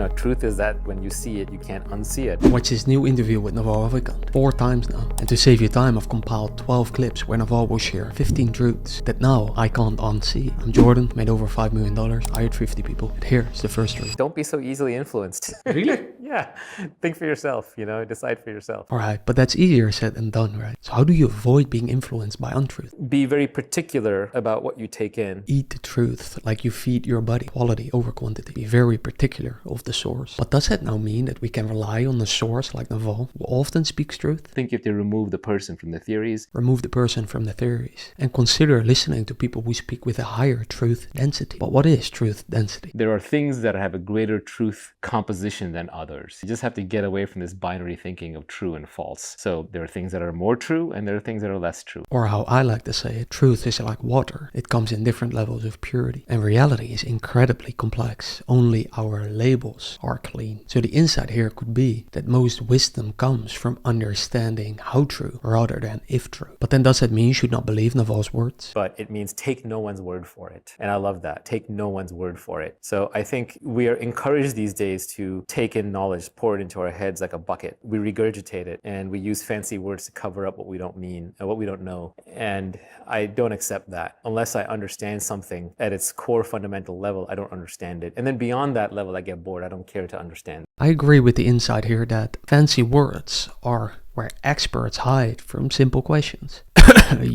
truth is that when you see it, you can't unsee it. Watch this new interview with Naval Ravikant 4 times now. And to save you time, I've compiled 12 clips where Naval will share 15 truths that now I can't unsee. I'm Jordan, made over $5 million, hired 50 people. And here's the first truth. Don't be so easily influenced. Really? Yeah. Think for yourself, decide for yourself. Alright, but that's easier said than done, right? So how do you avoid being influenced by untruth? Be very particular about what you take in. Eat the truth like you feed your body. Quality over quantity. Be very particular of the source. But does that now mean that we can rely on the source like Naval, who often speaks truth? I think you have to remove the person from the theories. Remove the person from the theories. And consider listening to people who speak with a higher truth density. But what is truth density? There are things that have a greater truth composition than others. You just have to get away from this binary thinking of true and false. So there are things that are more true and there are things that are less true. Or how I like to say it, truth is like water. It comes in different levels of purity. And reality is incredibly complex. Only our labels are clean. So the insight here could be that most wisdom comes from understanding how true rather than if true. But then does that mean you should not believe Naval's words? But it means take no one's word for it. And I love that. Take no one's word for it. So I think we are encouraged these days to take in knowledge, pour it into our heads like a bucket. We regurgitate it and we use fancy words to cover up what we don't mean and what we don't know. And I don't accept that. Unless I understand something at its core fundamental level, I don't understand it. And then beyond that level, I get bored. I don't care to understand. I agree with the insight here that fancy words are where experts hide from simple questions.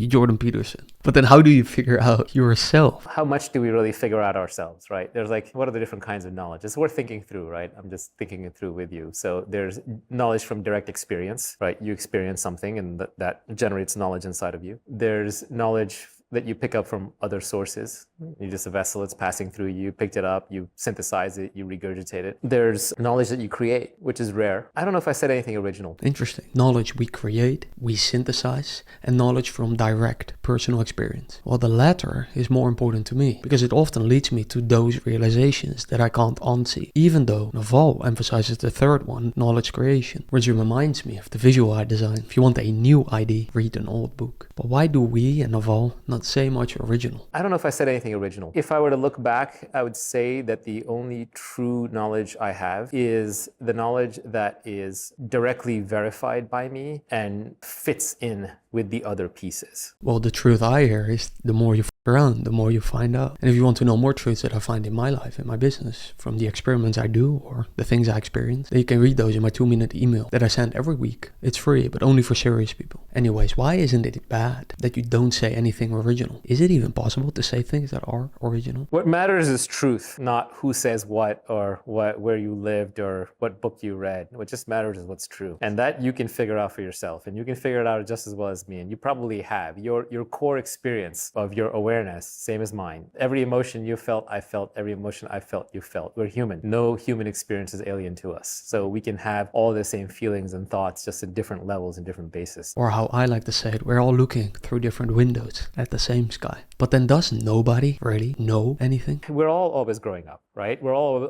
Jordan Peterson. But then how do you figure out yourself? How much do we really figure out ourselves, right? There's what are the different kinds of knowledge? It's worth thinking through, right? I'm just thinking it through with you. So there's knowledge from direct experience, right? You experience something and that generates knowledge inside of you. There's knowledge that you pick up from other sources. You're just a vessel, it's passing through you, picked it up, you synthesize it, you regurgitate it. There's knowledge that you create, which is rare. I don't know if I said anything original. Interesting. Knowledge we create, we synthesize, and knowledge from direct personal experience. Well, the latter is more important to me because it often leads me to those realizations that I can't unsee. Even though Naval emphasizes the third one, knowledge creation, which reminds me of the visual art design. If you want a new idea, read an old book. But why do we and Naval not say much original? I don't know if I said anything original. If I were to look back, I would say that the only true knowledge I have is the knowledge that is directly verified by me and fits in with the other pieces. Well, the truth I hear is the more you around, the more you find out. And if you want to know more truths that I find in my life, in my business, from the experiments I do or the things I experience, then you can read those in my 2-minute email that I send every week. It's free, but only for serious people. Anyways, why isn't it bad that you don't say anything original? Is it even possible to say things that are original? What matters is truth, not who says what or where you lived or what book you read. What just matters is what's true. And that you can figure out for yourself. And you can figure it out just as well as me. And you probably have. Your core experience of your awareness, same as mine. Every emotion you felt, I felt. Every emotion I felt, you felt. We're human. No human experience is alien to us. So we can have all the same feelings and thoughts, just at different levels and different bases. Or how I like to say it, we're all looking through different windows at the same sky. But then does nobody really know anything? We're all always growing up, right? We're all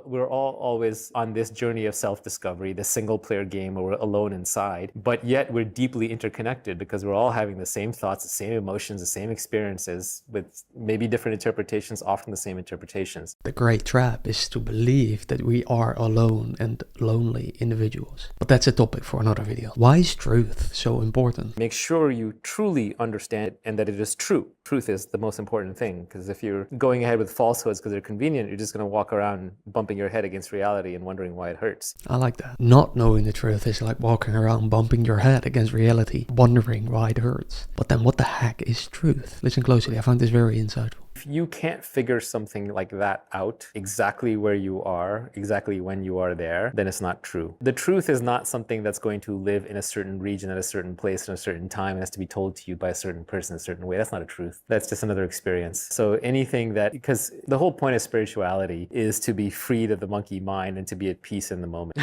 always on this journey of self-discovery, this single-player game where we're alone inside, but yet we're deeply interconnected because we're all having the same thoughts, the same emotions, the same experiences with maybe different interpretations, often the same interpretations. The great trap is to believe that we are alone and lonely individuals. But that's a topic for another video. Why is truth so important? Make sure you truly understand it and that it is true. Truth is the most important thing, because if you're going ahead with falsehoods because they're convenient, you're just going to walk around bumping your head against reality and wondering why it hurts. I like that. Not knowing the truth is like walking around bumping your head against reality, wondering why it hurts. But then what the heck is truth? Listen closely, I found this very insightful. If you can't figure something like that out, exactly where you are, exactly when you are there, then it's not true. The truth is not something that's going to live in a certain region at a certain place in a certain time and has to be told to you by a certain person a certain way. That's not a truth. That's just another experience. So anything that, because the whole point of spirituality is to be freed of the monkey mind and to be at peace in the moment.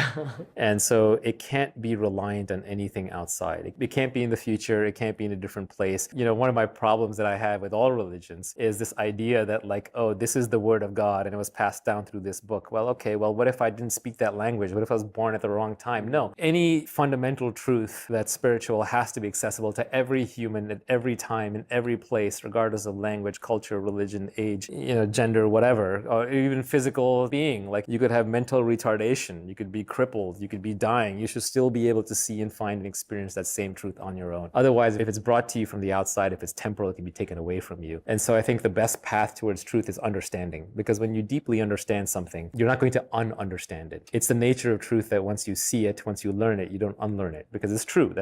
And so it can't be reliant on anything outside. It can't be in the future. It can't be in a different place. One of my problems that I have with all religions is this idea that like, oh, this is the word of God and it was passed down through this book. Well, okay, well, what if I didn't speak that language? What if I was born at the wrong time? No. Any fundamental truth that's spiritual has to be accessible to every human at every time, in every place, regardless of language, culture, religion, age, gender, whatever, or even physical being. Like you could have mental retardation, you could be crippled, you could be dying. You should still be able to see and find and experience that same truth on your own. Otherwise, if it's brought to you from the outside, if it's temporal, it can be taken away from you. And so I think the best path towards truth is understanding, because when you deeply understand something, you're not going to un-understand it. It's the nature of truth that once you see it, once you learn it, you don't unlearn it, because it's true.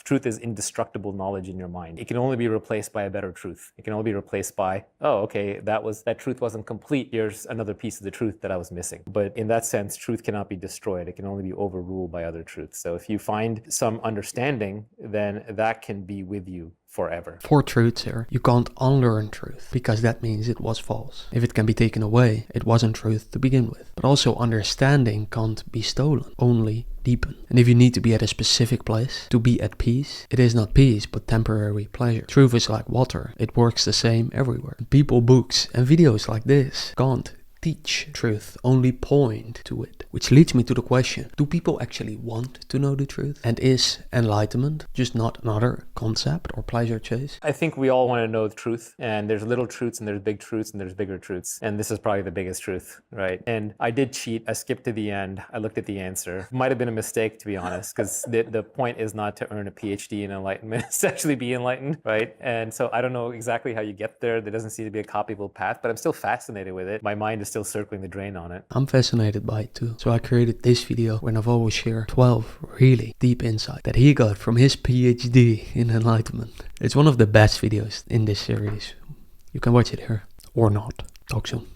Truth is indestructible knowledge in your mind. It can only be replaced by a better truth. It can only be replaced by, oh, okay, that truth wasn't complete. Here's another piece of the truth that I was missing. But in that sense, truth cannot be destroyed. It can only be overruled by other truths. So if you find some understanding, then that can be with you forever. 4 truths here. You can't unlearn truth, because that means it was false. If it can be taken away, it wasn't truth to begin with. But also understanding can't be stolen, only deepen. And if you need to be at a specific place to be at peace, it is not peace but temporary pleasure. Truth is like water. It works the same everywhere. People, books and videos like this can't teach truth, only point to it. Which leads me to the question, do people actually want to know the truth? And is enlightenment just not another concept or pleasure chase? I think we all want to know the truth, and there's little truths and there's big truths and there's bigger truths. And this is probably the biggest truth, right? And I did cheat. I skipped to the end. I looked at the answer. Might have been a mistake, to be honest, because the point is not to earn a PhD in enlightenment. It's to actually be enlightened, right? And so I don't know exactly how you get there. There doesn't seem to be a copyable path, but I'm still fascinated with it. My mind is still circling the drain on it. I'm fascinated by it too. So I created this video where Naval will share 12 really deep insights that he got from his PhD in enlightenment. It's one of the best videos in this series. You can watch it here or not. Talk soon.